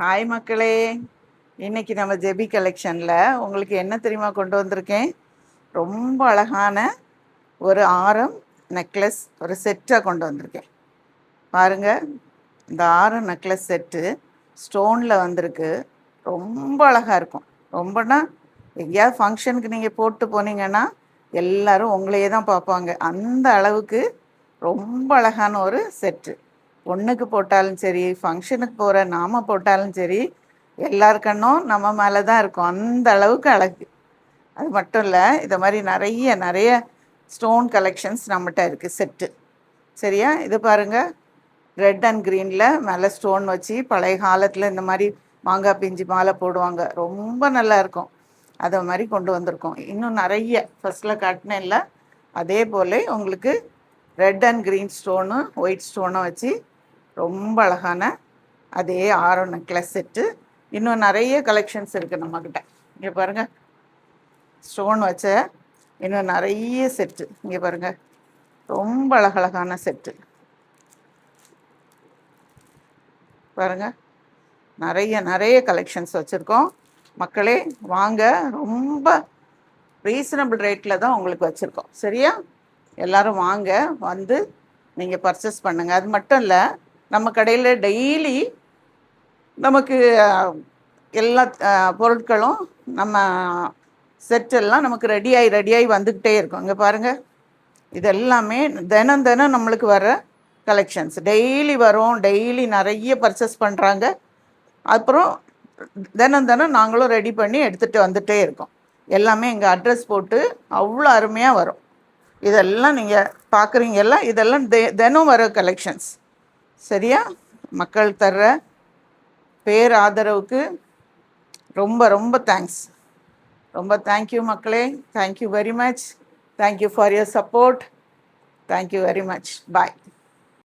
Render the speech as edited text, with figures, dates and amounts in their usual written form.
Hi மக்களே, இன்னைக்கு நம்ம ஜெபி கலெக்ஷனில் உங்களுக்கு என்ன தெரியுமா கொண்டு வந்திருக்கேன்? ரொம்ப அழகான ஒரு ஆரம் நெக்லஸ் ஒரு செட்டாக கொண்டு வந்திருக்கேன். பாருங்க, இந்த ஆரம் நெக்லஸ் செட்டு ஸ்டோனில் வந்திருக்கு. ரொம்ப அழகாக இருக்கும். ரொம்பனா எங்கேயாவது ஃபங்க்ஷனுக்கு நீங்கள் போட்டு போனீங்கன்னா எல்லாரும் உங்களையே தான் பார்ப்பாங்க. அந்த அளவுக்கு ரொம்ப அழகான ஒரு செட்டு. பொண்ணுக்கு போட்டாலும் சரி, ஃபங்க்ஷனுக்கு போகிற நாம போட்டாலும் சரி, எல்லாருக்கண்ணும் நம்ம மேலே தான் இருக்கும். அந்த அளவுக்கு அழகு. அது மட்டும் இல்லை, இதை மாதிரி நிறைய நிறைய ஸ்டோன் கலெக்ஷன்ஸ் நம்மகிட்ட இருக்குது செட்டு. சரியா? இது பாருங்கள், ரெட் அண்ட் க்ரீனில் மேலே ஸ்டோன் வச்சு பழைய காலத்தில் இந்த மாதிரி மாங்காய் பிஞ்சு மாலை போடுவாங்க. ரொம்ப நல்லா இருக்கும். அதை மாதிரி கொண்டு வந்திருக்கோம். இன்னும் நிறைய ஃபஸ்ட்டில் காட்டினேன்ல, அதே போல் உங்களுக்கு red and green stone white ஸ்டோனும் வச்சு ரொம்ப அழகான அதே ஆரம் நெக்லஸ் செட்டு. இன்னும் நிறைய கலெக்ஷன்ஸ் இருக்குது நம்மக்கிட்ட. இங்கே பாருங்கள், ஸ்டோன் வச்ச இன்னும் நிறைய செட்டு. இங்கே பாருங்கள், ரொம்ப அழகழகான செட்டு பாருங்கள். நிறைய நிறைய கலெக்ஷன்ஸ் வச்சுருக்கோம். மக்களே வாங்க, ரொம்ப ரீசனபிள் ரேட்டில் தான் உங்களுக்கு வச்சுருக்கோம். சரியா? எல்லோரும் வாங்க, வந்து நீங்கள் பர்ச்சேஸ் பண்ணுங்கள். அது மட்டும் இல்லை, நம்ம கடையில் டெய்லி நமக்கு எல்லா பொருட்களும் நம்ம செட்டெல்லாம் நமக்கு ரெடியாகி வந்துக்கிட்டே இருக்கும். இங்கே பாருங்கள், இது எல்லாமே தினம் தினம் நம்மளுக்கு வர கலெக்ஷன்ஸ். டெய்லி வரும், டெய்லி நிறைய பர்ச்சேஸ் பண்ணுறாங்க. அப்புறம் தினம் தினம் நாங்களும் ரெடி பண்ணி எடுத்துகிட்டு வந்துகிட்டே இருக்கோம். எல்லாமே எங்கள் அட்ரஸ் போட்டு அவ்வளோ அருமையாக வரும். இதெல்லாம் நீங்கள் பார்க்குறீங்கல்ல, இதெல்லாம் தினம் வர கலெக்ஷன்ஸ். சரியா? மக்கள் தர்ற பேர் ஆதரவுக்கு ரொம்ப ரொம்ப தேங்க்ஸ். ரொம்ப தேங்க்யூ மக்களே. Thank you very much. Thank you for your support. Thank you very much. Bye.